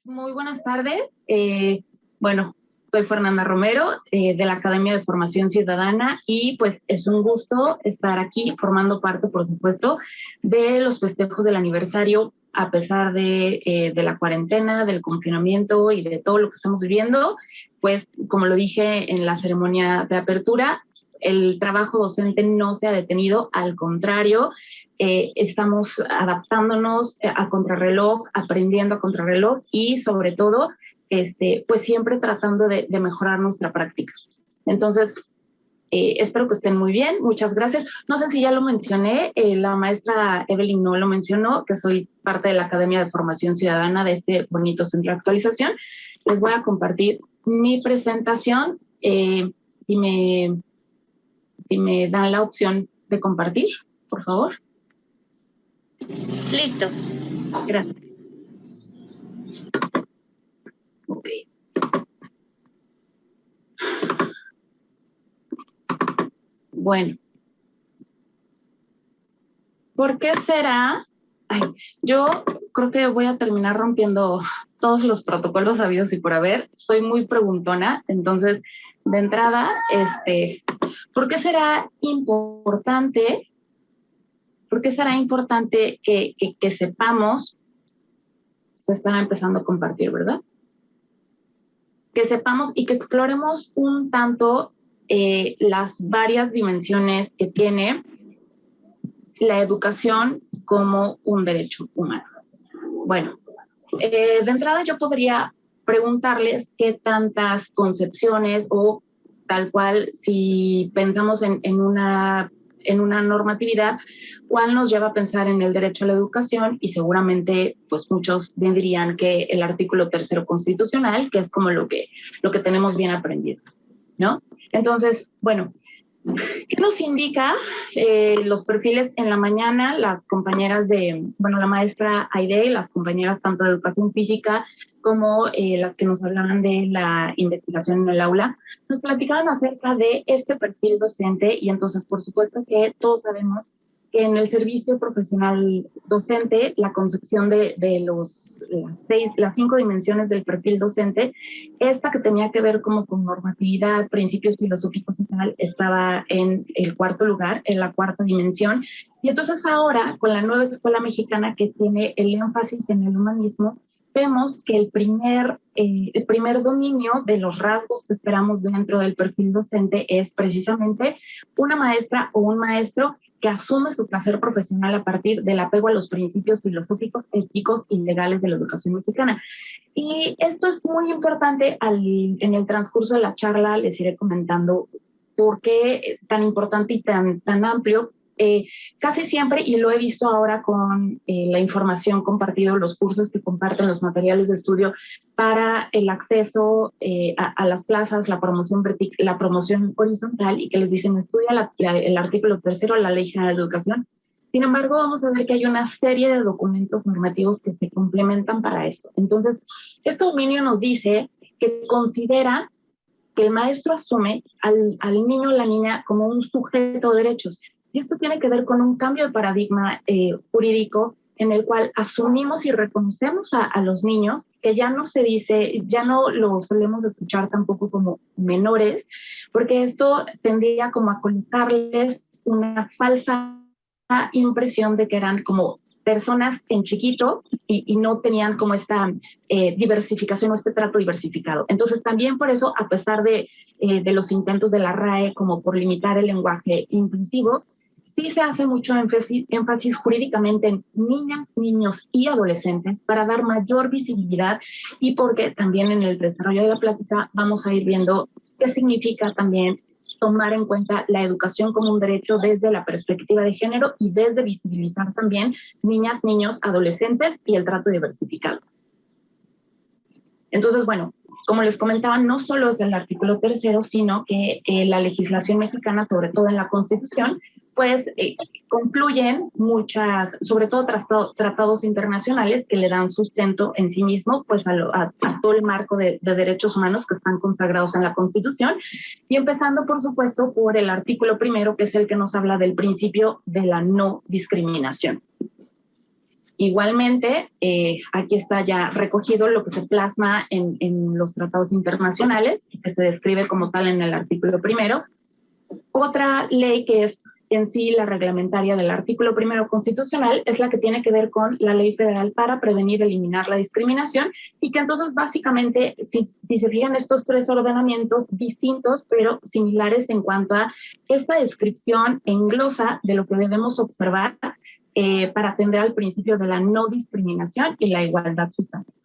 Muy buenas tardes. Bueno, soy Fernanda Romero de la Academia de Formación Ciudadana y pues es un gusto estar aquí formando parte, por supuesto, de los festejos del aniversario a pesar de la cuarentena, del confinamiento y de todo lo que estamos viviendo. Pues como lo dije en la ceremonia de apertura, el trabajo docente no se ha detenido, al contrario, estamos adaptándonos a contrarreloj, aprendiendo a contrarreloj y sobre todo, pues siempre tratando de mejorar nuestra práctica. Entonces, espero que estén muy bien, muchas gracias. No sé si ya lo mencioné, la maestra Evelyn no lo mencionó, que soy parte de la Academia de Formación Ciudadana de este bonito centro de actualización. Les voy a compartir mi presentación, si me dan la opción de compartir, por favor. Listo. Gracias. Ok. Bueno. ¿Por qué será? Ay, yo creo que voy a terminar rompiendo todos los protocolos habidos y por haber. Soy muy preguntona, entonces, de entrada, ¿por qué será importante? ¿Por qué será importante que sepamos? Se está empezando a compartir, ¿verdad? Que sepamos y que exploremos un tanto las varias dimensiones que tiene la educación como un derecho humano. Bueno, de entrada yo podría preguntarles qué tantas concepciones o tal cual, si pensamos en una normatividad, cuál nos lleva a pensar en el derecho a la educación, y seguramente pues muchos bien dirían que el artículo 3º constitucional, que es como lo que tenemos bien aprendido, ¿no? Entonces, bueno, ¿qué nos indica los perfiles en la mañana? Las compañeras la maestra Aide, las compañeras tanto de educación física como las que nos hablaban de la investigación en el aula, nos platicaban acerca de este perfil docente, y entonces por supuesto que todos sabemos que en el servicio profesional docente la concepción de las 5 dimensiones del perfil docente, esta que tenía que ver como con normatividad, principios filosóficos y tal, estaba en el 4º lugar, en la 4ª dimensión. Y entonces ahora, con la nueva escuela mexicana que tiene el énfasis en el humanismo, vemos que el primer dominio de los rasgos que esperamos dentro del perfil docente es precisamente una maestra o un maestro que asume su placer profesional a partir del apego a los principios filosóficos, éticos y legales de la educación mexicana. Y esto es muy importante. En el transcurso de la charla les iré comentando por qué tan importante y tan amplio. Casi siempre, y lo he visto ahora con la información compartida, los cursos que comparten, los materiales de estudio para el acceso a las plazas, la promoción horizontal, y que les dicen estudia el artículo 3º de la Ley General de Educación. Sin embargo, vamos a ver que hay una serie de documentos normativos que se complementan para esto. Entonces, este dominio nos dice que considera que el maestro asume al niño o la niña como un sujeto de derechos. Y esto tiene que ver con un cambio de paradigma jurídico en el cual asumimos y reconocemos a los niños, que ya no se dice, ya no lo solemos escuchar tampoco como menores, porque esto tendría como a colocarles una falsa impresión de que eran como personas en chiquito y no tenían como esta diversificación o este trato diversificado. Entonces también por eso, a pesar de los intentos de la RAE como por limitar el lenguaje inclusivo, sí se hace mucho énfasis jurídicamente en niñas, niños y adolescentes para dar mayor visibilidad, y porque también en el desarrollo de la plática vamos a ir viendo qué significa también tomar en cuenta la educación como un derecho desde la perspectiva de género y desde visibilizar también niñas, niños, adolescentes y el trato diversificado. Entonces, bueno, como les comentaba, no solo es el artículo 3º, sino que la legislación mexicana, sobre todo en la Constitución, pues concluyen muchas, sobre todo tratados internacionales que le dan sustento en sí mismo pues a todo el marco de derechos humanos que están consagrados en la Constitución, y empezando por supuesto por el artículo 1º, que es el que nos habla del principio de la no discriminación. Igualmente, aquí está ya recogido lo que se plasma en los tratados internacionales, que se describe como tal en el artículo primero. Otra ley que es en sí la reglamentaria del artículo primero constitucional es la que tiene que ver con la ley federal para prevenir y eliminar la discriminación, y que entonces básicamente, si se fijan, estos tres ordenamientos distintos pero similares en cuanto a esta descripción englosa de lo que debemos observar para atender al principio de la no discriminación y la igualdad sustantiva.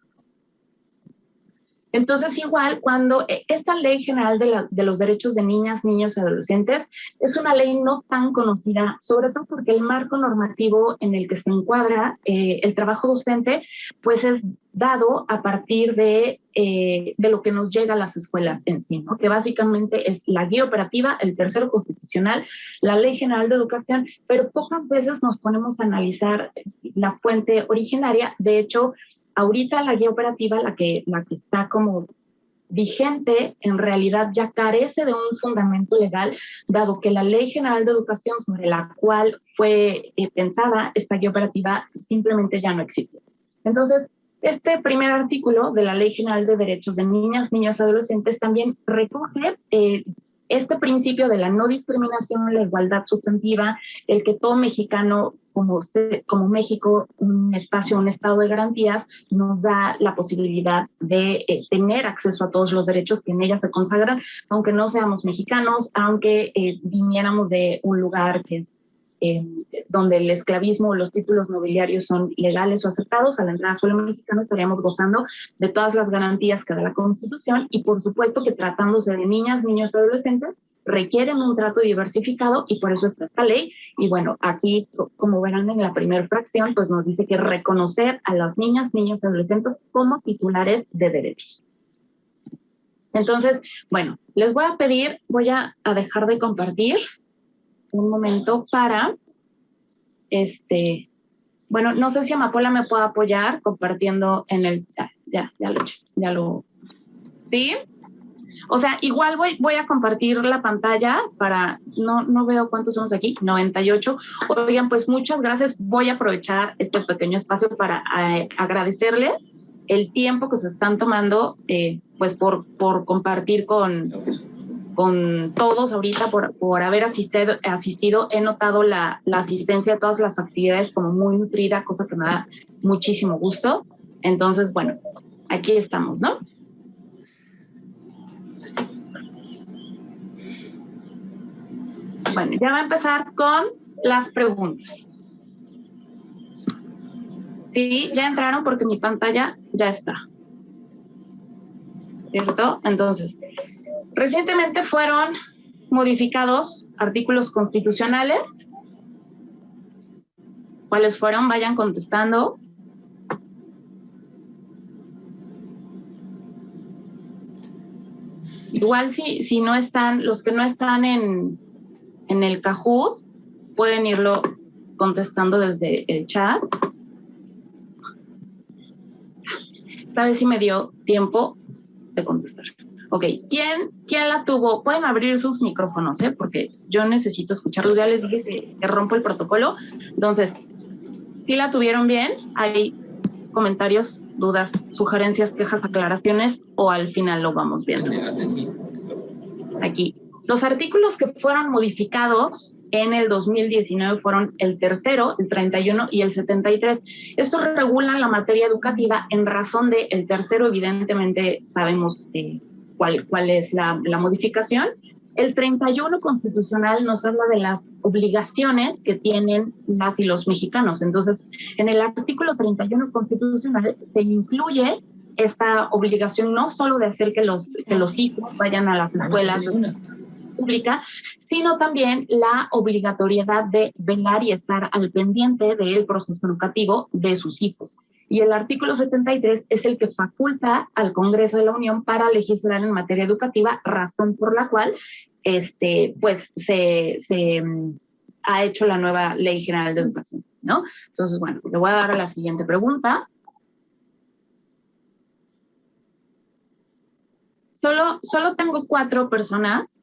Entonces, igual, cuando esta Ley General de los Derechos de Niñas, Niños y Adolescentes es una ley no tan conocida, sobre todo porque el marco normativo en el que se encuadra el trabajo docente, pues es dado a partir de lo que nos llega a las escuelas en sí, ¿no? Que básicamente es la guía operativa, el tercero constitucional, la Ley General de Educación, pero pocas veces nos ponemos a analizar la fuente originaria. De hecho, ahorita la guía operativa, la que está como vigente, en realidad ya carece de un fundamento legal, dado que la Ley General de Educación sobre la cual fue pensada esta guía operativa simplemente ya no existe. Entonces, este primer artículo de la Ley General de Derechos de Niñas, Niños y Adolescentes también recoge este principio de la no discriminación, la igualdad sustantiva, el que todo mexicano, como México, un espacio, un estado de garantías, nos da la posibilidad de tener acceso a todos los derechos que en ella se consagran, aunque no seamos mexicanos, aunque viniéramos de un lugar que donde el esclavismo o los títulos nobiliarios son legales o aceptados. A la entrada a suelo mexicano estaríamos gozando de todas las garantías que da la Constitución, y por supuesto que tratándose de niñas, niños y adolescentes requieren un trato diversificado, y por eso está esta ley. Y bueno, aquí, como verán en la primera fracción, pues nos dice que reconocer a las niñas, niños y adolescentes como titulares de derechos. Entonces, bueno, les voy a pedir, voy a dejar de compartir un momento para, bueno, no sé si Amapola me puede apoyar compartiendo en el, ya lo, ¿sí? O sea, igual voy a compartir la pantalla para, no veo cuántos somos aquí, 98. Oigan, pues muchas gracias. Voy a aprovechar este pequeño espacio para agradecerles el tiempo que se están tomando, pues por compartir con todos ahorita, por haber asistido. He notado la asistencia a todas las actividades como muy nutrida, cosa que me da muchísimo gusto. Entonces, bueno, aquí estamos, ¿no? Bueno, ya va a empezar con las preguntas. Sí, ya entraron porque mi pantalla ya está. ¿Cierto? Entonces, recientemente fueron modificados artículos constitucionales. ¿Cuáles fueron? Vayan contestando. Igual si no están, los que no están en el Kahoot, pueden irlo contestando desde el chat. Esta vez sí me dio tiempo de contestar. Ok, ¿quién la tuvo? Pueden abrir sus micrófonos, porque yo necesito escucharlos. Ya les dije que rompo el protocolo. Entonces, ¿sí la tuvieron bien? ¿Hay comentarios, dudas, sugerencias, quejas, aclaraciones, o al final lo vamos viendo? Aquí. Los artículos que fueron modificados en el 2019 fueron el tercero, el 31 y el 73. Estos regulan la materia educativa. En razón de el tercero, evidentemente sabemos cuál es la modificación. El 31 constitucional nos habla de las obligaciones que tienen las y los mexicanos. Entonces, en el artículo 31 constitucional se incluye esta obligación no solo de hacer que los hijos vayan a las escuelas pública, sino también la obligatoriedad de velar y estar al pendiente del proceso educativo de sus hijos. Y el artículo 73 es el que faculta al Congreso de la Unión para legislar en materia educativa, razón por la cual pues se ha hecho la nueva Ley General de Educación, ¿no? Entonces, bueno, le voy a dar a la siguiente pregunta. Solo tengo 4 personas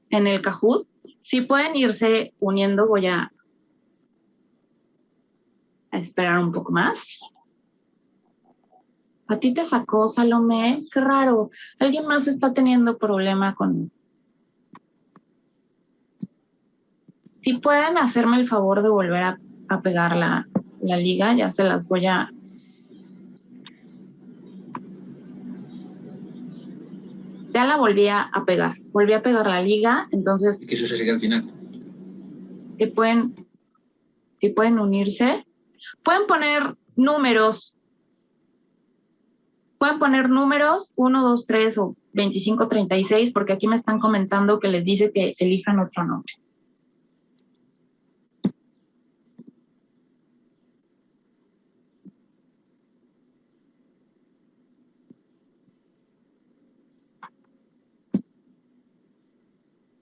en el Kahoot. Si pueden irse uniendo, voy a a esperar un poco más. A ti te sacó, Salomé, qué raro. ¿Alguien más está teniendo problema con...? Si pueden hacerme el favor de volver a pegar la liga, ya se las voy a... Ya la volví a pegar la liga, entonces... Y que eso se sigue al final. Si pueden unirse, pueden poner números. Pueden poner números 1, 2, 3 o 25, 36, porque aquí me están comentando que les dice que elijan otro nombre.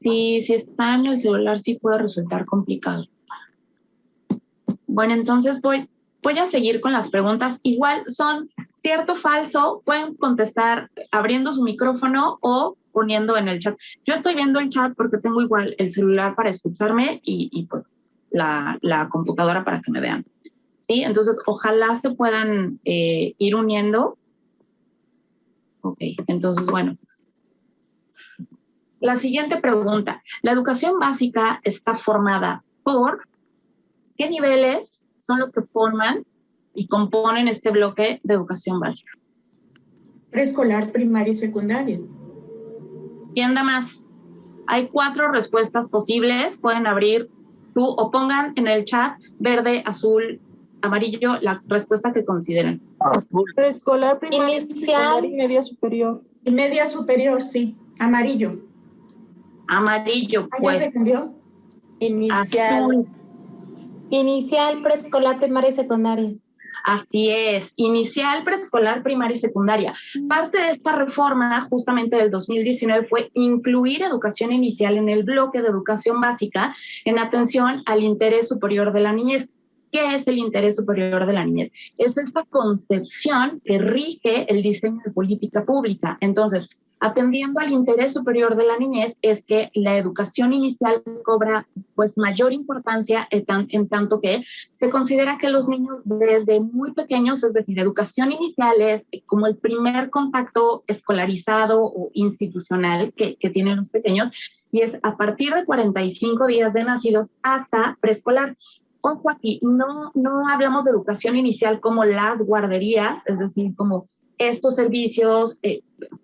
Si está en el celular, sí puede resultar complicado. Bueno, entonces voy a seguir con las preguntas. Igual son cierto o falso, pueden contestar abriendo su micrófono o poniendo en el chat. Yo estoy viendo el chat porque tengo igual el celular para escucharme y pues la computadora para que me vean. ¿Sí? Entonces, ojalá se puedan ir uniendo. Ok, entonces, bueno. La siguiente pregunta. La educación básica está formada por ¿qué niveles son los que forman y componen este bloque de educación básica? Preescolar, primaria y secundaria. ¿Quién da más? Hay 4 respuestas posibles. Pueden abrir o pongan en el chat verde, azul, amarillo, la respuesta que consideren. Azul. Preescolar, primaria, Inicial y media superior. y media superior, sí. Amarillo. Amarillo, ¿Ah, ya pues. se cambió? Azul. Inicial, preescolar, primaria y secundaria. Así es, inicial, preescolar, primaria y secundaria. Parte de esta reforma justamente del 2019 fue incluir educación inicial en el bloque de educación básica en atención al interés superior de la niñez. ¿Qué es el interés superior de la niñez? Es esta concepción que rige el diseño de política pública. Entonces, atendiendo al interés superior de la niñez es que la educación inicial cobra pues mayor importancia en tanto que se considera que los niños desde muy pequeños, es decir, educación inicial es como el primer contacto escolarizado o institucional que tienen los pequeños y es a partir de 45 días de nacidos hasta preescolar. Ojo aquí, no hablamos de educación inicial como las guarderías, es decir, como estos servicios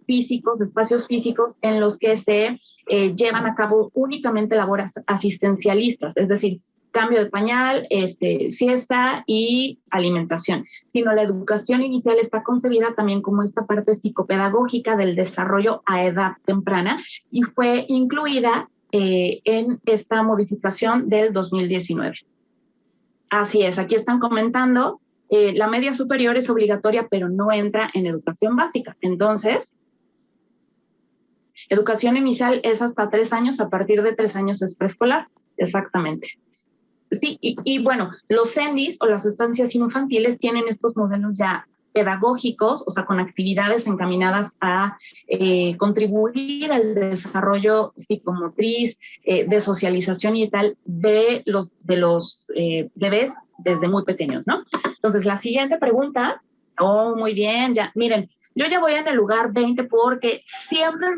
físicos, espacios físicos en los que se llevan a cabo únicamente labores asistencialistas, es decir, cambio de pañal, siesta y alimentación, sino la educación inicial está concebida también como esta parte psicopedagógica del desarrollo a edad temprana y fue incluida en esta modificación del 2019. Así es, aquí están comentando, la media superior es obligatoria, pero no entra en educación básica. Entonces, educación inicial es hasta 3 años, a partir de 3 años es preescolar, exactamente. Sí, y bueno, los CENDIs o las estancias infantiles tienen estos modelos ya pedagógicos, o sea, con actividades encaminadas a contribuir al desarrollo psicomotriz, de socialización y tal de los bebés desde muy pequeños, ¿no? Entonces, la siguiente pregunta, muy bien, ya, miren, yo ya voy en el lugar 20 porque siempre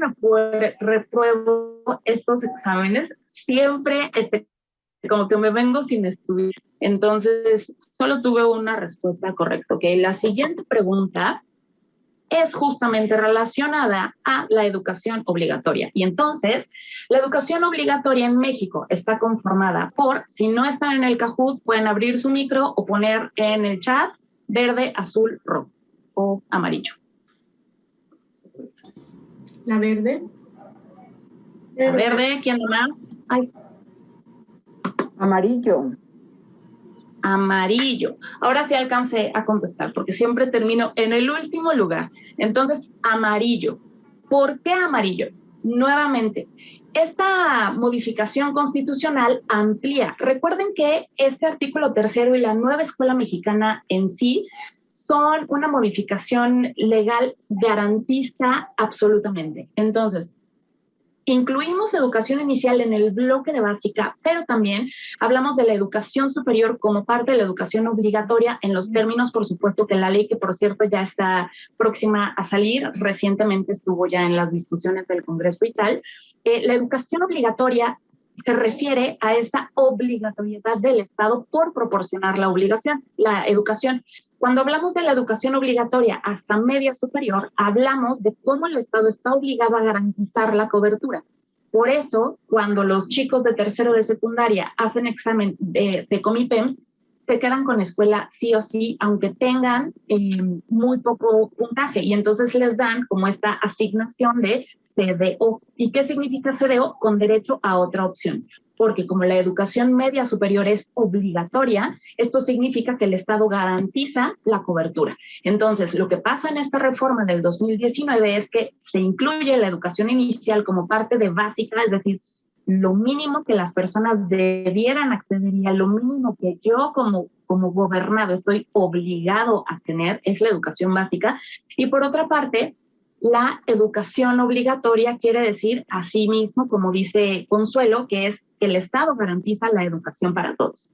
repruebo estos exámenes, siempre como que me vengo sin estudiar. Entonces, solo tuve una respuesta correcta. Okay, la siguiente pregunta es justamente relacionada a la educación obligatoria. Y entonces, la educación obligatoria en México está conformada por, si no están en el Kahoot, pueden abrir su micro o poner en el chat verde, azul, rojo o amarillo. La verde. La verde, ¿quién más? Ay. Amarillo. Amarillo. Ahora sí alcancé a contestar, porque siempre termino en el último lugar. Entonces, amarillo. ¿Por qué amarillo? Nuevamente, esta modificación constitucional amplía. Recuerden que este artículo 3º y la nueva escuela mexicana en sí son una modificación legal garantista absolutamente. Entonces, incluimos educación inicial en el bloque de básica, pero también hablamos de la educación superior como parte de la educación obligatoria en los términos, por supuesto, que la ley, que por cierto ya está próxima a salir, recientemente estuvo ya en las discusiones del Congreso y tal. La educación obligatoria se refiere a esta obligatoriedad del Estado por proporcionar la educación. Cuando hablamos de la educación obligatoria hasta media superior, hablamos de cómo el Estado está obligado a garantizar la cobertura. Por eso, cuando los chicos de tercero de secundaria hacen examen de Comipems, se quedan con escuela sí o sí, aunque tengan muy poco puntaje, y entonces les dan como esta asignación de CDO. ¿Y qué significa CDO? Con derecho a otra opción. Porque como la educación media superior es obligatoria, esto significa que el Estado garantiza la cobertura. Entonces, lo que pasa en esta reforma del 2019 es que se incluye la educación inicial como parte de básica, es decir, lo mínimo que las personas debieran acceder y a lo mínimo que yo como gobernado estoy obligado a tener es la educación básica. Y por otra parte, la educación obligatoria quiere decir, así mismo, como dice Consuelo, que es que el Estado garantiza la educación para todos.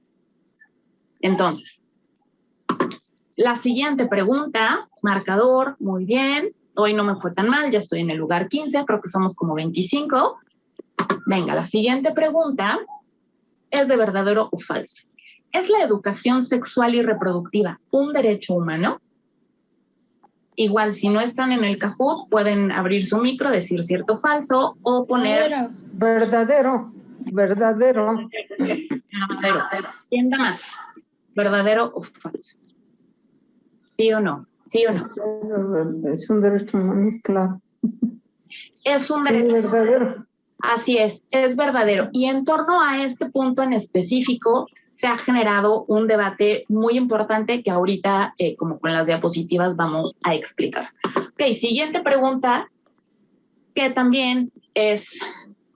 Entonces, la siguiente pregunta, marcador, muy bien, hoy no me fue tan mal, ya estoy en el lugar 15, creo que somos como 25. Venga, la siguiente pregunta es de verdadero o falso. ¿Es la educación sexual y reproductiva un derecho humano? Igual, si no están en el Kahoot, pueden abrir su micro, decir cierto o falso, o poner... Verdadero. Verdadero. ¿Quién da más? ¿Verdadero o falso? ¿Sí o no? ¿Sí o no? Es un derecho humano, claro. Es un derecho. Sí, verdadero. Así es verdadero. Y en torno a este punto en específico, se ha generado un debate muy importante que ahorita, como con las diapositivas, vamos a explicar. Ok, siguiente pregunta, que también es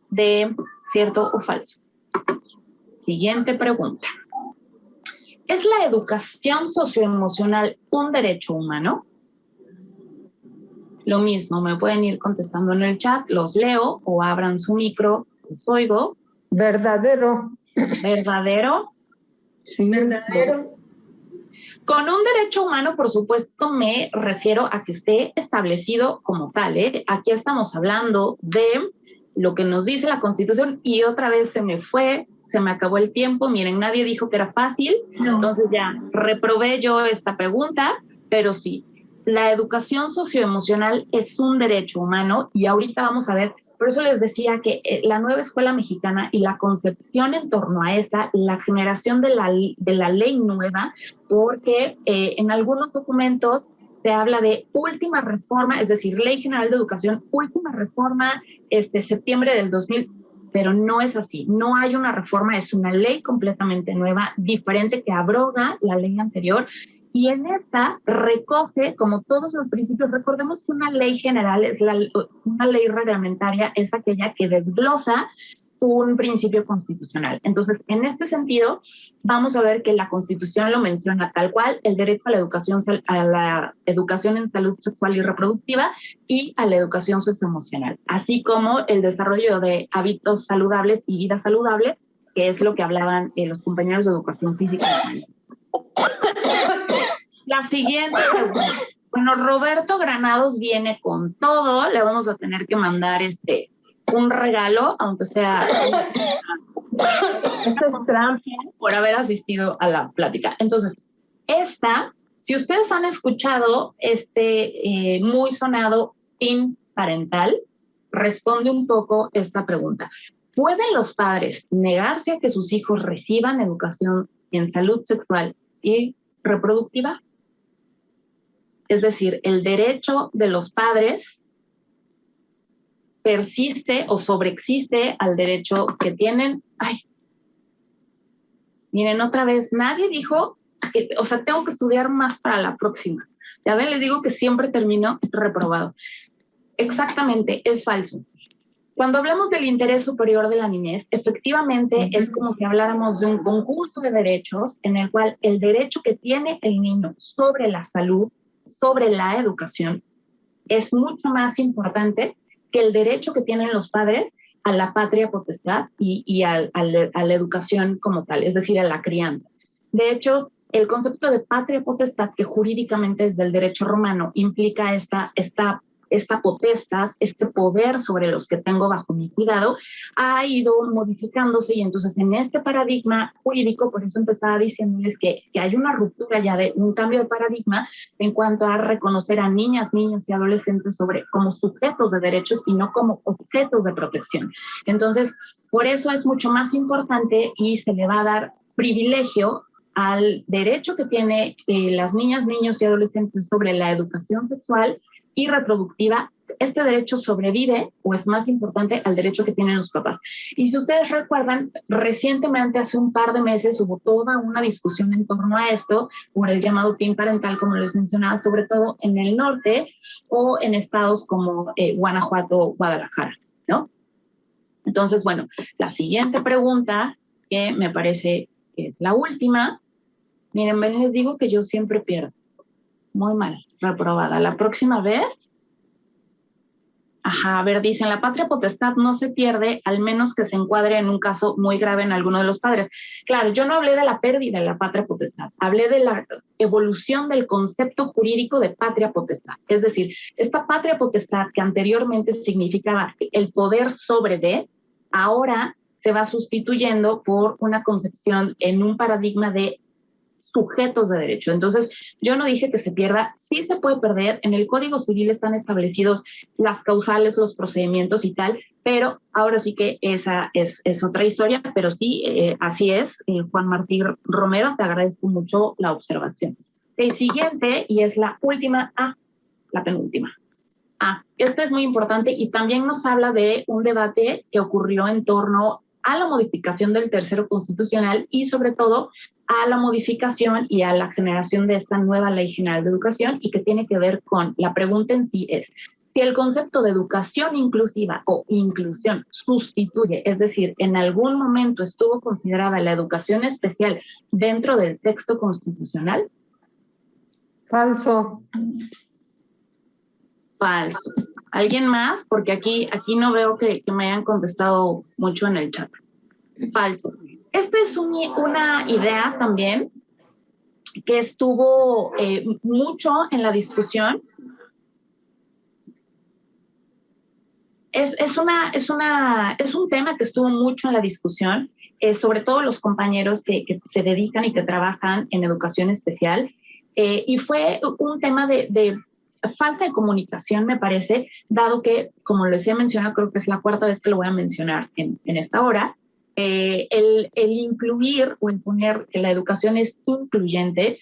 de cierto o falso. Siguiente pregunta. ¿Es la educación socioemocional un derecho humano? Lo mismo, me pueden ir contestando en el chat, los leo o abran su micro, los oigo. Verdadero. ¿Verdadero? Sí, Verdadero. Con un derecho humano, por supuesto, me refiero a que esté establecido como tal, ¿eh? Aquí estamos hablando de lo que nos dice la Constitución y otra vez se me acabó el tiempo. Miren, nadie dijo que era fácil, No. entonces ya reprobé yo esta pregunta, pero sí, la educación socioemocional es un derecho humano y ahorita vamos a ver. Por eso les decía que la nueva escuela mexicana y la concepción en torno a esta, la generación de la ley nueva, porque en algunos documentos se habla de última reforma, es decir, Ley General de Educación, última reforma, septiembre del 2000, pero no es así, no hay una reforma, es una ley completamente nueva, diferente, que abroga la ley anterior. Y en esta recoge, como todos los principios, recordemos que una ley general, una ley reglamentaria, es aquella que desglosa un principio constitucional. Entonces, en este sentido, vamos a ver que la Constitución lo menciona tal cual, el derecho a la educación en salud sexual y reproductiva y a la educación socioemocional, así como el desarrollo de hábitos saludables y vida saludable, que es lo que hablaban los compañeros de educación física. La siguiente pregunta. Bueno, Roberto Granados viene con todo. Le vamos a tener que mandar un regalo, aunque sea Eso es trampa. por haber asistido a la plática. Entonces, si ustedes han escuchado muy sonado PIN parental, responde un poco esta pregunta. ¿Pueden los padres negarse a que sus hijos reciban educación en salud sexual y reproductiva? Es decir, el derecho de los padres persiste o sobreexiste al derecho que tienen. Ay, miren, otra vez, nadie dijo que, tengo que estudiar más para la próxima. Ya ven, les digo que siempre termino reprobado. Exactamente, es falso. Cuando hablamos del interés superior de la niñez, efectivamente es como si habláramos de un conjunto de derechos en el cual el derecho que tiene el niño sobre la salud, sobre la educación, es mucho más importante que el derecho que tienen los padres a la patria potestad y a la educación como tal, es decir, a la crianza. De hecho, el concepto de patria potestad, que jurídicamente es del derecho romano, implica esta potestad, este poder sobre los que tengo bajo mi cuidado, ha ido modificándose, y entonces en este paradigma jurídico, por eso empezaba diciéndoles que hay una ruptura ya, de un cambio de paradigma en cuanto a reconocer a niñas, niños y adolescentes como sujetos de derechos y no como objetos de protección. Entonces, por eso es mucho más importante y se le va a dar privilegio al derecho que tienen las niñas, niños y adolescentes sobre la educación sexual y reproductiva. Este derecho sobrevive, o es más importante, al derecho que tienen los papás. Y si ustedes recuerdan, recientemente, hace un par de meses, hubo toda una discusión en torno a esto, por el llamado PIN parental, como les mencionaba, sobre todo en el norte o en estados como Guanajuato o Guadalajara, ¿no? Entonces, bueno, la siguiente pregunta, que me parece que es la última. Miren, les digo que yo siempre pierdo. Muy mal, reprobada. La próxima vez, a ver, dicen, la patria potestad no se pierde, al menos que se encuadre en un caso muy grave en alguno de los padres. Claro, yo no hablé de la pérdida de la patria potestad, hablé de la evolución del concepto jurídico de patria potestad. Es decir, esta patria potestad, que anteriormente significaba el poder sobre ahora se va sustituyendo por una concepción en un paradigma de sujetos de derecho. Entonces, yo no dije que se pierda, sí se puede perder. En el Código Civil están establecidos las causales, los procedimientos y tal, pero ahora sí que esa es otra historia, pero sí, así es. Juan Martín Romero, te agradezco mucho la observación. El siguiente, y es la última, la penúltima. Esta es muy importante y también nos habla de un debate que ocurrió en torno a la modificación del tercero constitucional y sobre todo a la modificación y a la generación de esta nueva Ley General de Educación, y que tiene que ver con, la pregunta en sí es, si el concepto de educación inclusiva o inclusión sustituye, es decir, en algún momento estuvo considerada la educación especial dentro del texto constitucional. Falso. Falso. ¿Alguien más? Porque aquí no veo que me hayan contestado mucho en el chat. Falso. Esta es una idea también que estuvo mucho en la discusión. Es un tema que estuvo mucho en la discusión, sobre todo los compañeros que se dedican y que trabajan en educación especial, y fue un tema de falta de comunicación, me parece, dado que, como les he mencionado, creo que es la cuarta vez que lo voy a mencionar en esta hora, el incluir o el poner que la educación es incluyente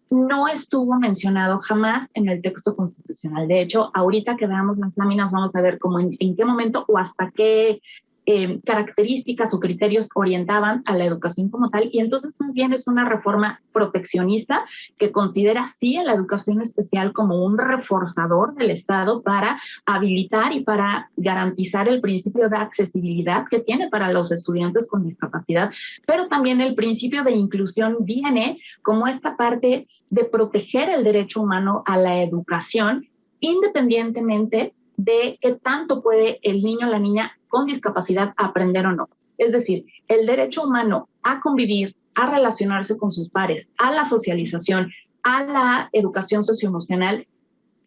no estuvo mencionado jamás en el texto constitucional. De hecho, ahorita que veamos las láminas vamos a ver cómo en qué momento o hasta qué características o criterios orientaban a la educación como tal, y entonces más bien es una reforma proteccionista que considera sí a la educación especial como un reforzador del Estado para habilitar y para garantizar el principio de accesibilidad que tiene para los estudiantes con discapacidad, pero también el principio de inclusión viene como esta parte de proteger el derecho humano a la educación, independientemente de qué tanto puede el niño o la niña con discapacidad aprender o no. Es decir, el derecho humano a convivir, a relacionarse con sus pares, a la socialización, a la educación socioemocional,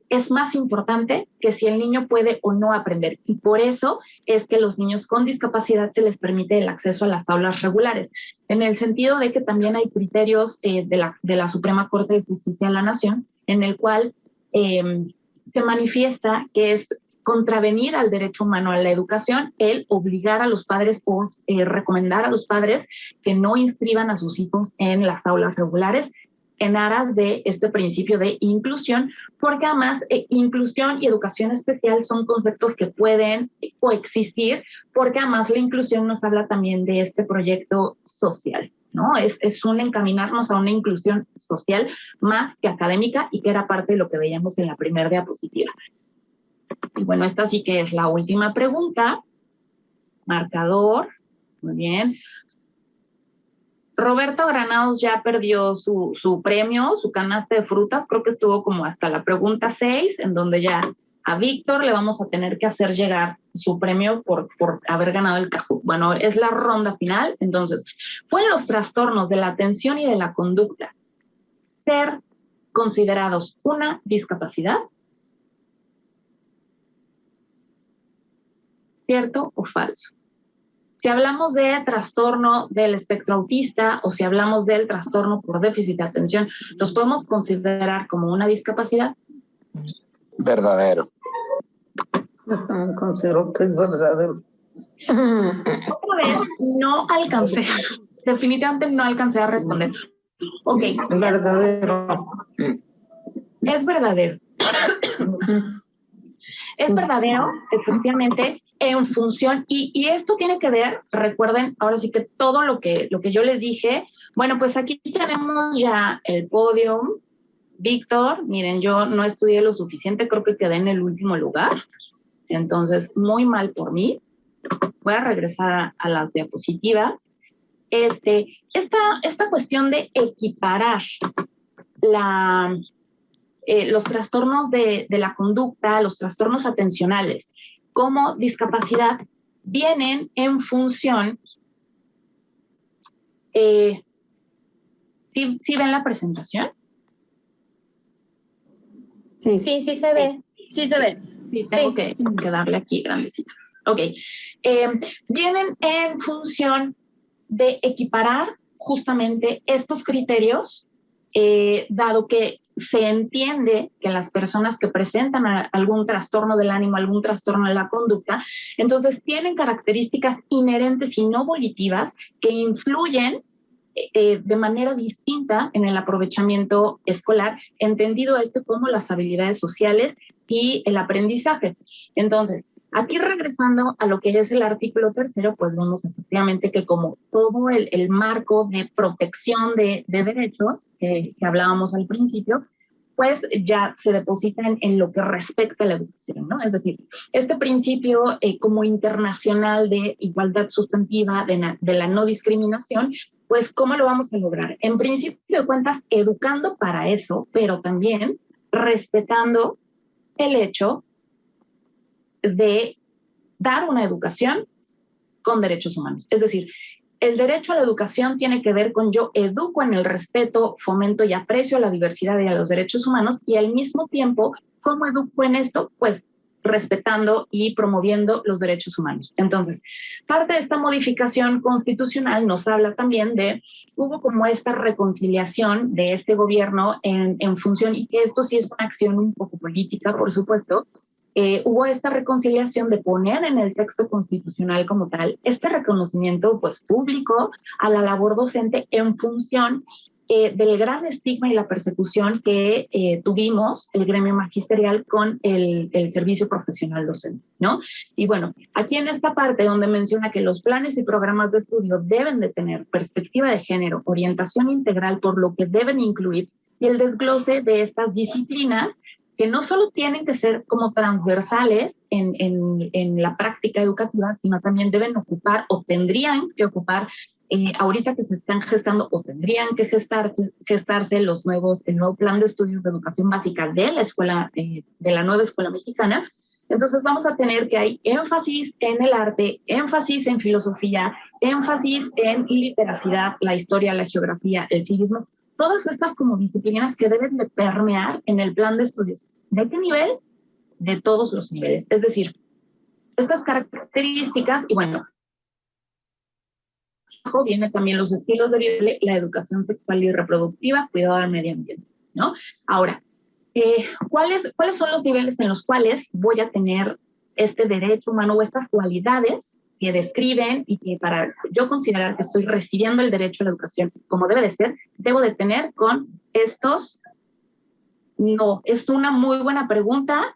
es más importante que si el niño puede o no aprender. Y por eso es que los niños con discapacidad se les permite el acceso a las aulas regulares, en el sentido de que también hay criterios de la Suprema Corte de Justicia de la Nación, en el cual se manifiesta que es contravenir al derecho humano a la educación el obligar a los padres o recomendar a los padres que no inscriban a sus hijos en las aulas regulares en aras de este principio de inclusión, porque además inclusión y educación especial son conceptos que pueden coexistir, porque además la inclusión nos habla también de este proyecto social, ¿no? Es un encaminarnos a una inclusión social más que académica, y que era parte de lo que veíamos en la primera diapositiva. Y bueno, esta sí que es la última pregunta. Marcador. Muy bien. Roberto Granados ya perdió su premio, su canasta de frutas. Creo que estuvo como hasta la pregunta 6, en donde ya A Víctor le vamos a tener que hacer llegar su premio por haber ganado el Kahoot. Bueno, es la ronda final. Entonces, ¿pueden los trastornos de la atención y de la conducta ser considerados una discapacidad? ¿Cierto o falso? Si hablamos de trastorno del espectro autista o si hablamos del trastorno por déficit de atención, ¿los podemos considerar como una discapacidad? Verdadero. Yo también considero que es verdadero. Otra vez, no alcancé, definitivamente no alcancé a responder. Ok. Verdadero. Es verdadero. Es verdadero, efectivamente, en función, y esto tiene que ver, recuerden, ahora sí que todo lo que yo les dije, bueno, pues aquí tenemos ya el podio. Víctor, miren, yo no estudié lo suficiente, creo que quedé en el último lugar, entonces muy mal por mí. Voy a regresar a las diapositivas. Esta cuestión de equiparar los trastornos de la conducta, los trastornos atencionales como discapacidad, vienen en función, ¿sí ven la presentación? Sí. Sí, sí se ve. Sí se ve. Sí, tengo que darle aquí grandecito. Ok. Vienen en función de equiparar justamente estos criterios, dado que se entiende que las personas que presentan algún trastorno del ánimo, algún trastorno de la conducta, entonces tienen características inherentes y no volitivas que influyen de manera distinta en el aprovechamiento escolar, entendido esto como las habilidades sociales y el aprendizaje. Entonces, aquí regresando a lo que es el artículo 3, pues vemos efectivamente que como todo el marco de protección de derechos que hablábamos al principio, pues ya se deposita en lo que respecta a la educación, ¿no? Es decir, este principio como internacional de igualdad sustantiva, de la no discriminación, pues ¿cómo lo vamos a lograr? En principio de cuentas, educando para eso, pero también respetando el hecho de dar una educación con derechos humanos. Es decir, el derecho a la educación tiene que ver con yo educo en el respeto, fomento y aprecio a la diversidad y a los derechos humanos, y al mismo tiempo, ¿cómo educo en esto? Pues respetando y promoviendo los derechos humanos. Entonces, parte de esta modificación constitucional nos habla también de, hubo como esta reconciliación de este gobierno en función, y que esto sí es una acción un poco política, por supuesto, hubo esta reconciliación de poner en el texto constitucional como tal este reconocimiento pues público a la labor docente en función del gran estigma y la persecución que tuvimos el gremio magisterial con el servicio profesional docente, ¿no? Y bueno, aquí en esta parte donde menciona que los planes y programas de estudio deben de tener perspectiva de género, orientación integral, por lo que deben incluir, y el desglose de estas disciplinas que no solo tienen que ser como transversales en la práctica educativa, sino también deben ocupar o tendrían que ocupar, ahorita que se están gestando o tendrían que gestarse el nuevo plan de estudios de educación básica de la escuela, de la nueva escuela mexicana. Entonces vamos a tener que hay énfasis en el arte, énfasis en filosofía, énfasis en literacidad, la historia, la geografía, el civismo, todas estas como disciplinas que deben de permear en el plan de estudios. ¿De qué nivel? De todos los niveles. Es decir, estas características, y bueno, viene también los estilos de vida, la educación sexual y reproductiva, cuidado del medio ambiente, ¿no? Ahora, ¿cuáles son los niveles en los cuales voy a tener este derecho humano o estas cualidades que describen y que para yo considerar que estoy recibiendo el derecho a la educación como debe de ser, debo de tener con estos? No, es una muy buena pregunta.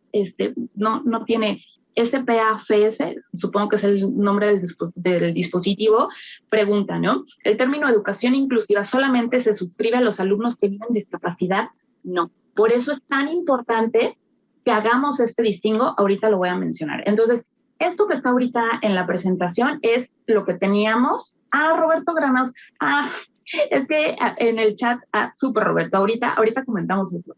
No tiene SPAFS, supongo que es el nombre del dispositivo, pregunta, ¿no? ¿El término educación inclusiva solamente se suscribe a los alumnos que tienen discapacidad? No. Por eso es tan importante que hagamos este distingo, ahorita lo voy a mencionar. Entonces, esto que está ahorita en la presentación es lo que teníamos. Roberto Granados. Es que en el chat, súper Roberto, ahorita comentamos esto.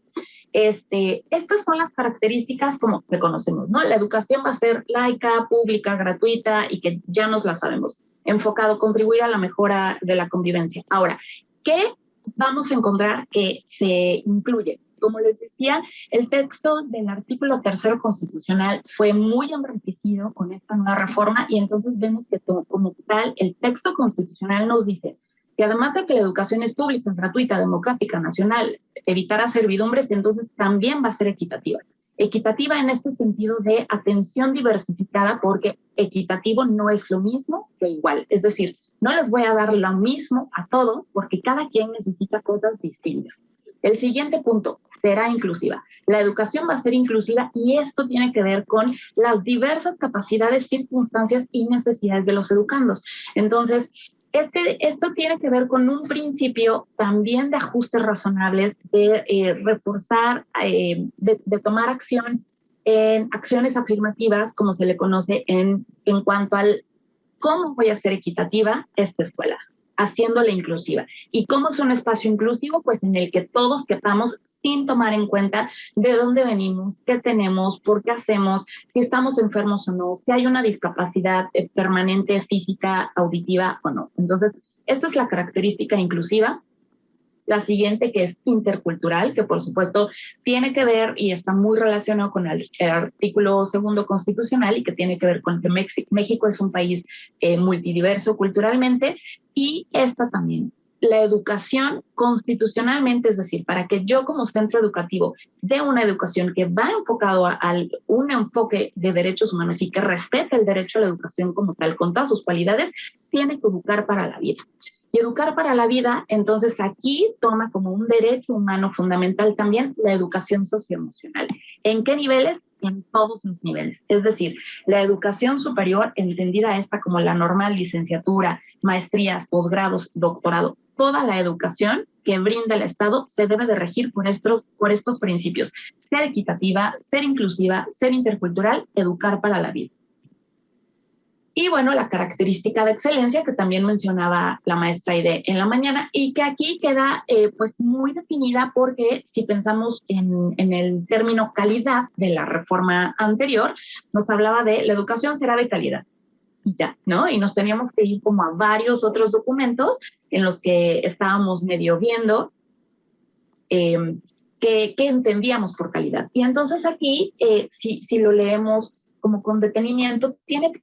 Estas son las características como que conocemos, ¿no? La educación va a ser laica, pública, gratuita y que ya nos la sabemos. Enfocado, contribuir a la mejora de la convivencia. Ahora, ¿qué vamos a encontrar que se incluye? Como les decía, el texto del artículo 3º constitucional fue muy enriquecido con esta nueva reforma y entonces vemos que como tal el texto constitucional nos dice que además de que la educación es pública, gratuita, democrática, nacional, evitará servidumbres, entonces también va a ser equitativa. Equitativa en este sentido de atención diversificada, porque equitativo no es lo mismo que igual. Es decir, no les voy a dar lo mismo a todos porque cada quien necesita cosas distintas. El siguiente punto será inclusiva. La educación va a ser inclusiva y esto tiene que ver con las diversas capacidades, circunstancias y necesidades de los educandos. Entonces, esto tiene que ver con un principio también de ajustes razonables, de reforzar, de tomar acción en acciones afirmativas, como se le conoce en cuanto al cómo voy a ser equitativa esta escuela, haciéndola inclusiva. ¿Y cómo es un espacio inclusivo? Pues en el que todos quepamos sin tomar en cuenta de dónde venimos, qué tenemos, por qué hacemos, si estamos enfermos o no, si hay una discapacidad permanente física, auditiva o no. Entonces, esta es la característica inclusiva. La siguiente, que es intercultural, que por supuesto tiene que ver y está muy relacionado con el artículo 2º constitucional y que tiene que ver con que México es un país multidiverso culturalmente, y esta también. La educación constitucionalmente, es decir, para que yo como centro educativo dé una educación que va enfocado a un enfoque de derechos humanos y que respete el derecho a la educación como tal, con todas sus cualidades, tiene que educar para la vida. Y educar para la vida, entonces aquí toma como un derecho humano fundamental también la educación socioemocional. ¿En qué niveles? En todos los niveles. Es decir, la educación superior, entendida esta como la normal, licenciatura, maestrías, posgrados, doctorado, toda la educación que brinda el Estado se debe de regir por estos principios. Ser equitativa, ser inclusiva, ser intercultural, educar para la vida. Y bueno, la característica de excelencia que también mencionaba la maestra Aide en la mañana y que aquí queda pues muy definida, porque si pensamos en el término calidad de la reforma anterior, nos hablaba de la educación será de calidad. Y ya, ¿no? Y nos teníamos que ir como a varios otros documentos en los que estábamos medio viendo qué entendíamos por calidad. Y entonces aquí, si lo leemos como con detenimiento, tiene que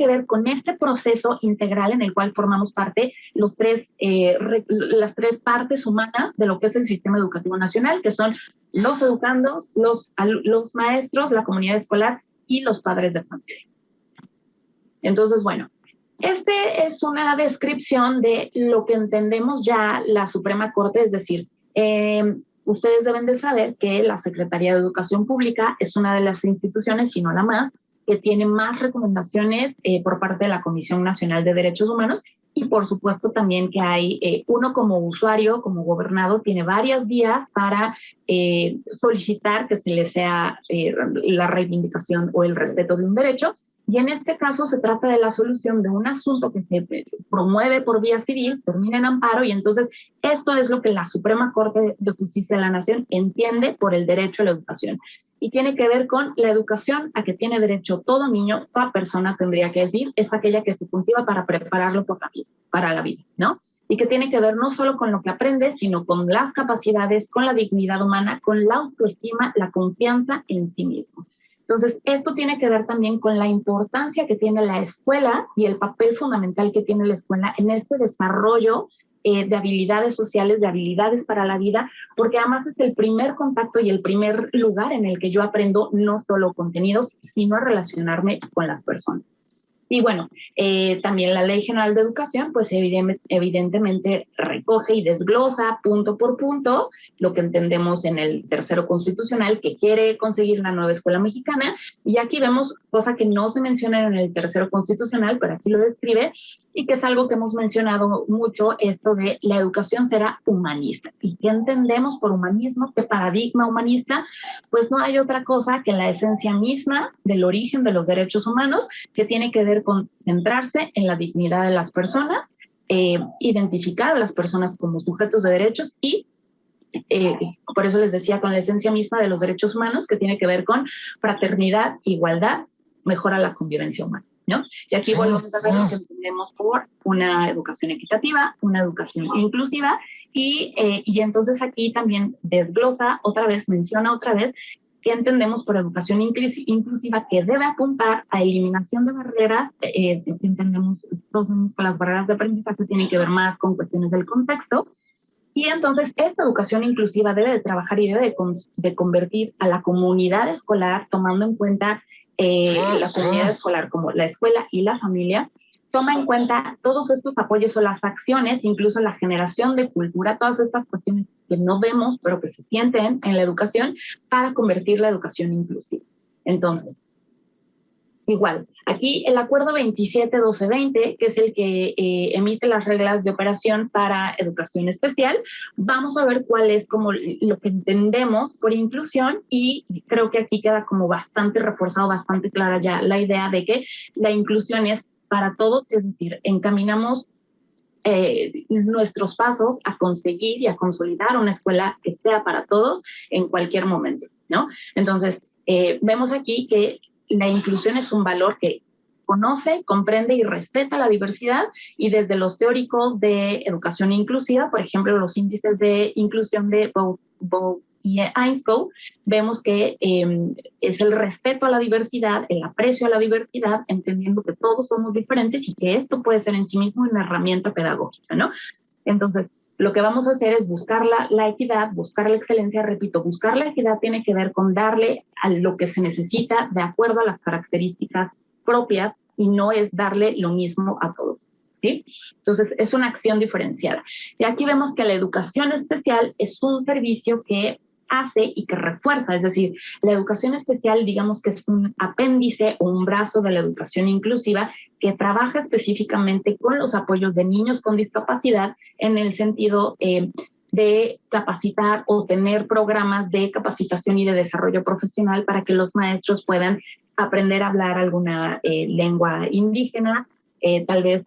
ver con este proceso integral en el cual formamos parte las tres partes humanas de lo que es el sistema educativo nacional, que son los educandos, los maestros, la comunidad escolar y los padres de familia. Entonces, bueno, este es una descripción de lo que entendemos ya la Suprema Corte, es decir, ustedes deben de saber que la Secretaría de Educación Pública es una de las instituciones, si no la más, que tiene más recomendaciones por parte de la Comisión Nacional de Derechos Humanos, y por supuesto también que hay uno como usuario, como gobernado, tiene varias vías para solicitar que se le sea la reivindicación o el respeto de un derecho. Y en este caso se trata de la solución de un asunto que se promueve por vía civil, termina en amparo, y entonces esto es lo que la Suprema Corte de Justicia de la Nación entiende por el derecho a la educación. Y tiene que ver con la educación a que tiene derecho todo niño, toda persona, tendría que decir, es aquella que se conciba para prepararlo para la vida, ¿no? Y que tiene que ver no solo con lo que aprende, sino con las capacidades, con la dignidad humana, con la autoestima, la confianza en sí mismo. Entonces, esto tiene que ver también con la importancia que tiene la escuela y el papel fundamental que tiene la escuela en este desarrollo de habilidades sociales, de habilidades para la vida, porque además es el primer contacto y el primer lugar en el que yo aprendo no solo contenidos, sino a relacionarme con las personas. Y bueno, también la Ley General de Educación, pues evidentemente recoge y desglosa punto por punto lo que entendemos en el 3º constitucional, que quiere conseguir una nueva escuela mexicana. Y aquí vemos cosa que no se menciona en el 3º constitucional, pero aquí lo describe, y que es algo que hemos mencionado mucho, esto de la educación será humanista. ¿Y qué entendemos por humanismo? ¿Qué paradigma humanista? Pues no hay otra cosa que la esencia misma del origen de los derechos humanos, que tiene que ver con centrarse en la dignidad de las personas, identificar a las personas como sujetos de derechos y por eso les decía, con la esencia misma de los derechos humanos, que tiene que ver con fraternidad, igualdad, mejora la convivencia humana, ¿no? Y aquí volvemos a ver lo que entendemos por una educación equitativa, una educación inclusiva, y entonces aquí también desglosa otra vez, menciona otra vez, que entendemos por educación inclusiva, que debe apuntar a eliminación de barreras. Entendemos, todos sabemos que las barreras de aprendizaje tienen que ver más con cuestiones del contexto, y entonces esta educación inclusiva debe de trabajar y debe de convertir a la comunidad escolar, tomando en cuenta la comunidad escolar como la escuela y la familia, toma en cuenta todos estos apoyos o las acciones, incluso la generación de cultura, todas estas cuestiones que no vemos, pero que se sienten en la educación, para convertir la educación inclusiva. Entonces, igual, aquí el acuerdo 27-12-20, que es el que emite las reglas de operación para educación especial, vamos a ver cuál es como lo que entendemos por inclusión, y creo que aquí queda como bastante reforzado, bastante clara ya la idea de que la inclusión es para todos, es decir, encaminamos nuestros pasos a conseguir y a consolidar una escuela que sea para todos en cualquier momento, ¿no? Entonces, vemos aquí que la inclusión es un valor que conoce, comprende y respeta la diversidad, y desde los teóricos de educación inclusiva, por ejemplo, los índices de inclusión de Bow y Ainscow, vemos que es el respeto a la diversidad, el aprecio a la diversidad, entendiendo que todos somos diferentes y que esto puede ser en sí mismo una herramienta pedagógica, ¿no? Entonces, lo que vamos a hacer es buscar la equidad, buscar la excelencia. Repito, buscar la equidad tiene que ver con darle a lo que se necesita de acuerdo a las características propias, y no es darle lo mismo a todos, ¿sí? Entonces, es una acción diferenciada. Y aquí vemos que la educación especial es un servicio que hace y que refuerza, es decir, la educación especial, digamos que es un apéndice o un brazo de la educación inclusiva que trabaja específicamente con los apoyos de niños con discapacidad en el sentido de capacitar o tener programas de capacitación y de desarrollo profesional para que los maestros puedan aprender a hablar alguna lengua indígena, tal vez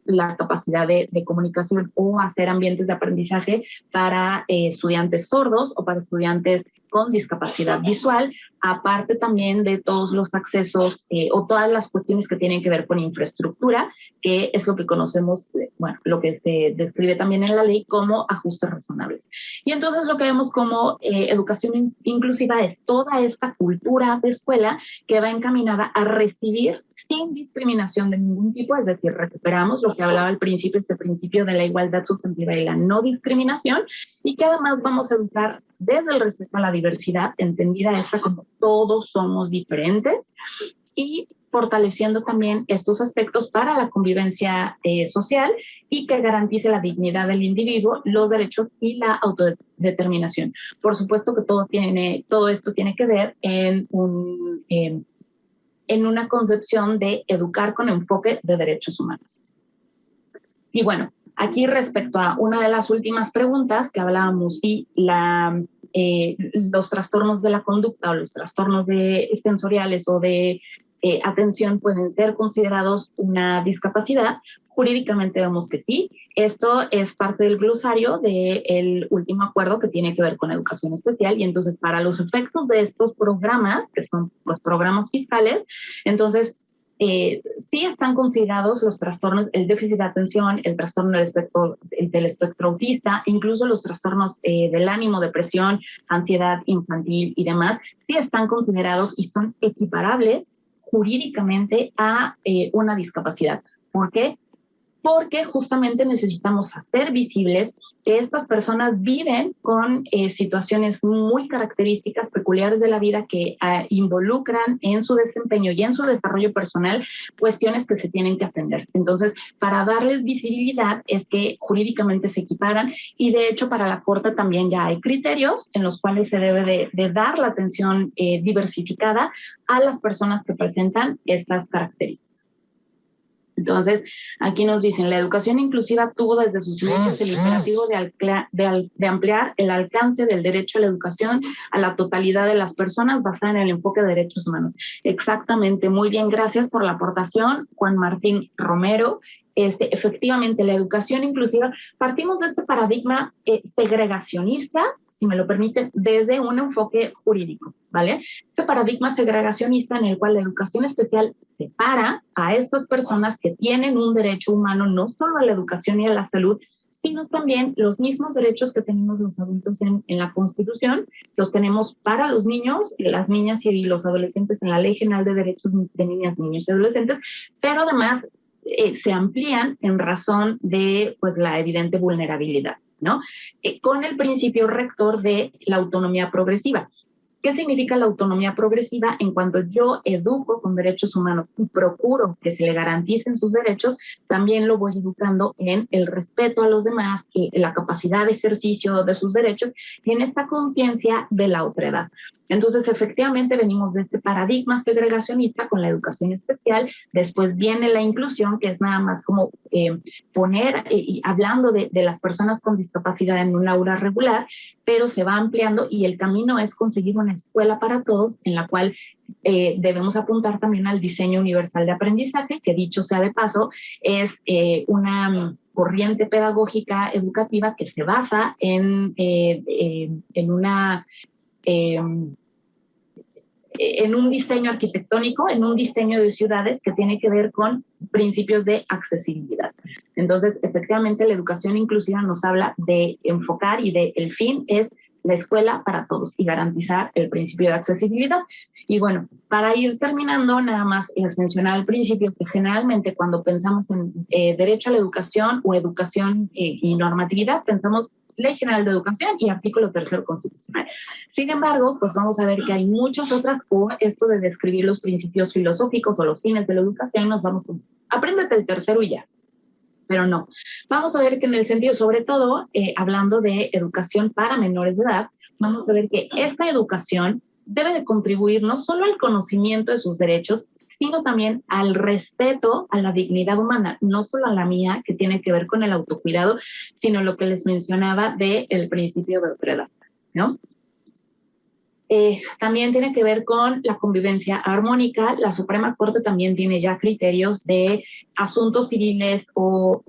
la capacidad de comunicación, o hacer ambientes de aprendizaje para estudiantes sordos o para estudiantes con discapacidad visual, aparte también de todos los accesos o todas las cuestiones que tienen que ver con infraestructura, que es lo que conocemos, bueno, lo que se describe también en la ley como ajustes razonables. Y entonces lo que vemos como educación inclusiva es toda esta cultura de escuela que va encaminada a recibir sin discriminación de ningún tipo, es decir, recuperamos lo que hablaba al principio, este principio de la igualdad sustantiva y la no discriminación, y que además vamos a educar desde el respeto a la diversidad, entendida esta como todos somos diferentes, y fortaleciendo también estos aspectos para la convivencia social, y que garantice la dignidad del individuo, los derechos y la autodeterminación. Por supuesto que todo esto tiene que ver en una concepción de educar con enfoque de derechos humanos. Y bueno, aquí respecto a una de las últimas preguntas que hablábamos, y los trastornos de la conducta o los trastornos sensoriales o de atención pueden ser considerados una discapacidad. Jurídicamente vemos que sí. Esto es parte del glosario del último acuerdo que tiene que ver con educación especial, y entonces para los efectos de estos programas, que son los programas fiscales, entonces sí están considerados los trastornos, el déficit de atención, el trastorno del espectro autista, incluso los trastornos del ánimo, depresión, ansiedad infantil y demás, sí están considerados y son equiparables jurídicamente a una discapacidad. ¿Por qué? Porque justamente necesitamos hacer visibles que estas personas viven con situaciones muy características, peculiares de la vida, que involucran en su desempeño y en su desarrollo personal cuestiones que se tienen que atender. Entonces, para darles visibilidad es que jurídicamente se equiparan, y de hecho para la Corte también ya hay criterios en los cuales se debe de dar la atención diversificada a las personas que presentan estas características. Entonces, aquí nos dicen, la educación inclusiva tuvo desde sus inicios el imperativo de ampliar el alcance del derecho a la educación a la totalidad de las personas basada en el enfoque de derechos humanos. Exactamente, muy bien, gracias por la aportación, Juan Martín Romero. Efectivamente, la educación inclusiva, partimos de este paradigma segregacionista, si me lo permiten, desde un enfoque jurídico, ¿vale? Este paradigma segregacionista en el cual la educación especial separa a estas personas que tienen un derecho humano no solo a la educación y a la salud, sino también los mismos derechos que tenemos los adultos en la Constitución, los tenemos para los niños, las niñas y los adolescentes en la Ley General de Derechos de Niñas, Niños y Adolescentes, pero además se amplían en razón de pues, la evidente vulnerabilidad, ¿no? Con el principio rector de la autonomía progresiva. ¿Qué significa la autonomía progresiva? En cuanto yo educo con derechos humanos y procuro que se le garanticen sus derechos, también lo voy educando en el respeto a los demás, la capacidad de ejercicio de sus derechos y en esta conciencia de la otredad. Entonces, efectivamente, venimos de este paradigma segregacionista con la educación especial. Después viene la inclusión, que es nada más como poner, hablando de las personas con discapacidad en un aula regular, pero se va ampliando y el camino es conseguir una escuela para todos en la cual debemos apuntar también al diseño universal de aprendizaje, que dicho sea de paso, es una corriente pedagógica educativa que se basa en un diseño arquitectónico, en un diseño de ciudades que tiene que ver con principios de accesibilidad. Entonces, efectivamente, la educación inclusiva nos habla de enfocar y de el fin es la escuela para todos y garantizar el principio de accesibilidad. Y bueno, para ir terminando, nada más les mencionaba al principio que generalmente cuando pensamos en derecho a la educación o educación y normatividad, pensamos Ley General de Educación y artículo 3º constitucional. Sin embargo, pues vamos a ver que hay muchas otras, o esto de describir los principios filosóficos o los fines de la educación, nos vamos a apréndete el tercero y ya. Pero no. Vamos a ver que en el sentido, sobre todo, hablando de educación para menores de edad, vamos a ver que esta educación debe de contribuir no solo al conocimiento de sus derechos, sino también al respeto a la dignidad humana, no solo a la mía, que tiene que ver con el autocuidado, sino lo que les mencionaba del principio de otredad, ¿no? También tiene que ver con la convivencia armónica. La Suprema Corte también tiene ya criterios de asuntos civiles o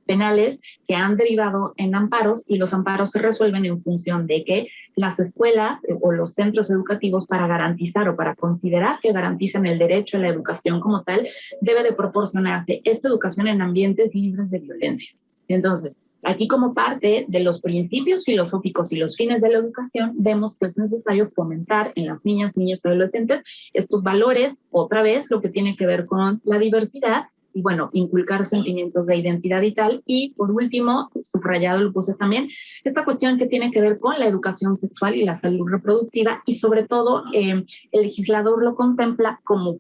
penales que han derivado en amparos y los amparos se resuelven en función de que las escuelas o los centros educativos para garantizar o para considerar que garantizan el derecho a la educación como tal, debe de proporcionarse esta educación en ambientes libres de violencia. Entonces, aquí como parte de los principios filosóficos y los fines de la educación, vemos que es necesario fomentar en las niñas, niños y adolescentes estos valores, otra vez lo que tiene que ver con la diversidad, y bueno, inculcar sentimientos de identidad y tal. Y por último, subrayado lo puse también, esta cuestión que tiene que ver con la educación sexual y la salud reproductiva y sobre todo el legislador lo contempla como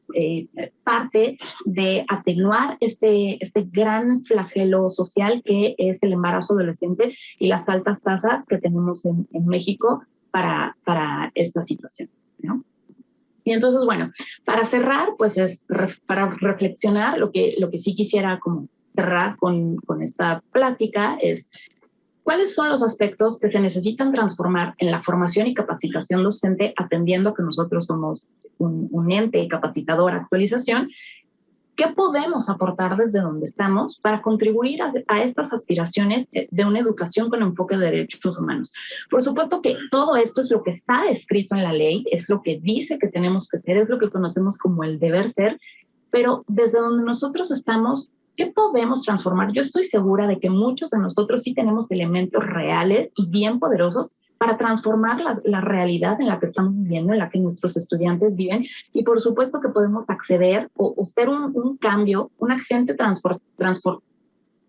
parte de atenuar este gran flagelo social que es el embarazo adolescente y las altas tasas que tenemos en México para esta situación, ¿no? Y entonces, bueno, para cerrar, pues es para reflexionar, lo que sí quisiera como cerrar con esta plática es cuáles son los aspectos que se necesitan transformar en la formación y capacitación docente, atendiendo a que nosotros somos un ente capacitador, actualización. ¿Qué podemos aportar desde donde estamos para contribuir a estas aspiraciones de una educación con enfoque de derechos humanos? Por supuesto que todo esto es lo que está escrito en la ley, es lo que dice que tenemos que hacer, es lo que conocemos como el deber ser, pero desde donde nosotros estamos, ¿qué podemos transformar? Yo estoy segura de que muchos de nosotros sí tenemos elementos reales y bien poderosos para transformar la realidad en la que estamos viviendo, en la que nuestros estudiantes viven, y por supuesto que podemos acceder o ser un cambio, un agente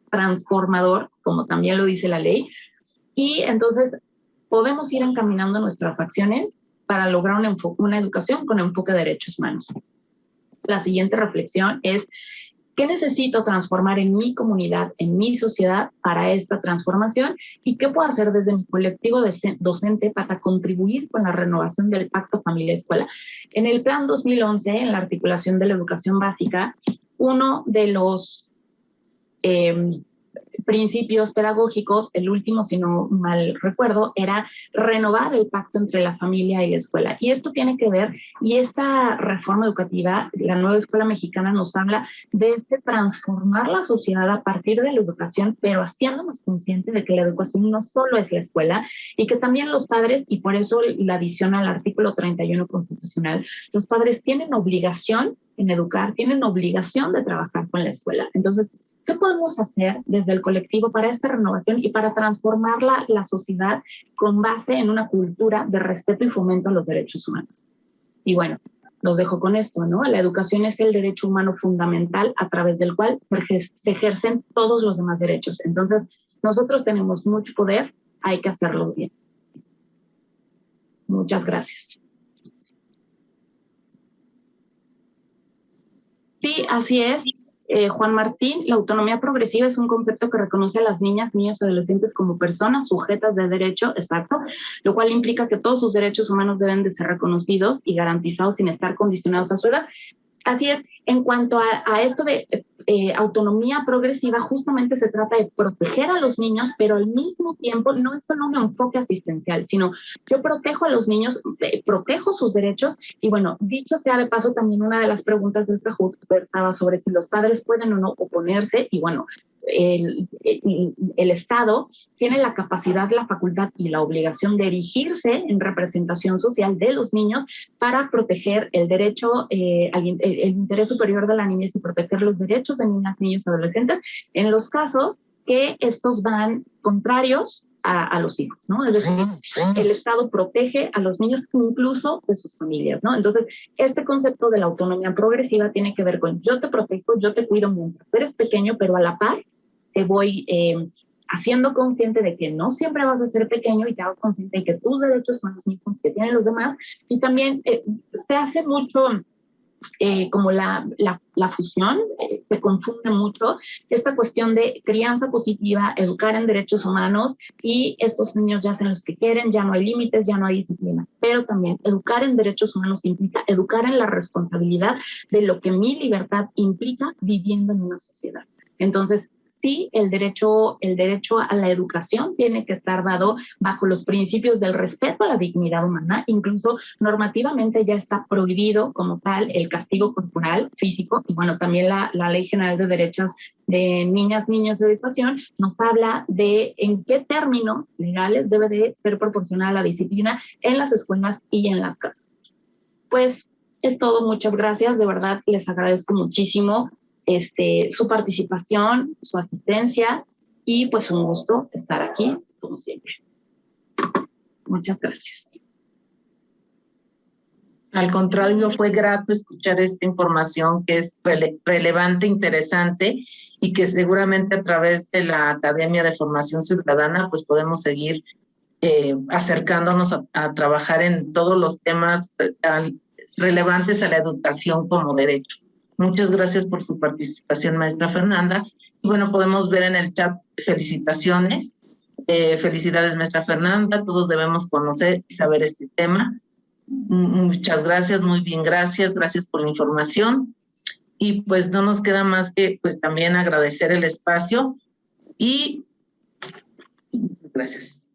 transformador, como también lo dice la ley, y entonces podemos ir encaminando nuestras acciones para lograr una educación con enfoque de derechos humanos. La siguiente reflexión es: ¿qué necesito transformar en mi comunidad, en mi sociedad para esta transformación? ¿Y qué puedo hacer desde mi colectivo docente para contribuir con la renovación del Pacto Familia-Escuela? En el Plan 2011, en la articulación de la educación básica, uno de los principios pedagógicos, el último, si no mal recuerdo, era renovar el pacto entre la familia y la escuela. Y esto tiene que ver, y esta reforma educativa, la nueva escuela mexicana nos habla de transformar la sociedad a partir de la educación, pero haciéndonos conscientes de que la educación no solo es la escuela y que también los padres, y por eso la adición al artículo 31 constitucional, los padres tienen obligación en educar, tienen obligación de trabajar con la escuela. Entonces, ¿qué podemos hacer desde el colectivo para esta renovación y para transformar la sociedad con base en una cultura de respeto y fomento a los derechos humanos? Y bueno, los dejo con esto, ¿no? La educación es el derecho humano fundamental a través del cual se ejercen todos los demás derechos. Entonces, nosotros tenemos mucho poder, hay que hacerlo bien. Muchas gracias. Sí, así es. Juan Martín, la autonomía progresiva es un concepto que reconoce a las niñas, niños y adolescentes como personas sujetas de derecho, exacto, lo cual implica que todos sus derechos humanos deben de ser reconocidos y garantizados sin estar condicionados a su edad. Así es, en cuanto a esto de autonomía progresiva, justamente se trata de proteger a los niños, pero al mismo tiempo no es solo un enfoque asistencial, sino yo protejo a los niños, protejo sus derechos. Y bueno, dicho sea de paso, también una de las preguntas del CAJUT versaba sobre si los padres pueden o no oponerse, y bueno, el Estado tiene la capacidad, la facultad y la obligación de erigirse en representación social de los niños para proteger el derecho, el interés superior de la niñez y proteger los derechos de niñas, niños y adolescentes en los casos que estos van contrarios a los hijos, ¿no? Es decir, el Estado protege a los niños incluso de sus familias, ¿no? Entonces, este concepto de la autonomía progresiva tiene que ver con yo te protejo, yo te cuido mientras eres pequeño, pero a la par te voy haciendo consciente de que no siempre vas a ser pequeño y te hago consciente de que tus derechos son los mismos que tienen los demás. Y también se hace mucho como la fusión, se confunde mucho esta cuestión de crianza positiva, educar en derechos humanos, y estos niños ya hacen los que quieren, ya no hay límites, ya no hay disciplina. Pero también educar en derechos humanos implica educar en la responsabilidad de lo que mi libertad implica viviendo en una sociedad. Entonces, sí, el derecho a la educación tiene que estar dado bajo los principios del respeto a la dignidad humana. Incluso normativamente ya está prohibido como tal el castigo corporal, físico, y bueno, también la Ley General de Derechos de Niñas, Niños de Educación nos habla de en qué términos legales debe de ser proporcionada la disciplina en las escuelas y en las casas. Pues es todo, muchas gracias, de verdad les agradezco muchísimo su participación, su asistencia, y pues un gusto estar aquí como siempre. Muchas gracias. Al contrario, fue grato escuchar esta información que es relevante, interesante, y que seguramente a través de la Academia de Formación Ciudadana pues podemos seguir acercándonos a trabajar en todos los temas relevantes a la educación como derecho. Muchas gracias por su participación, maestra Fernanda. Y bueno, podemos ver en el chat felicitaciones. Felicidades, maestra Fernanda. Todos debemos conocer y saber este tema. Muchas gracias, muy bien, gracias. Gracias por la información. Y pues no nos queda más que pues también agradecer el espacio y gracias.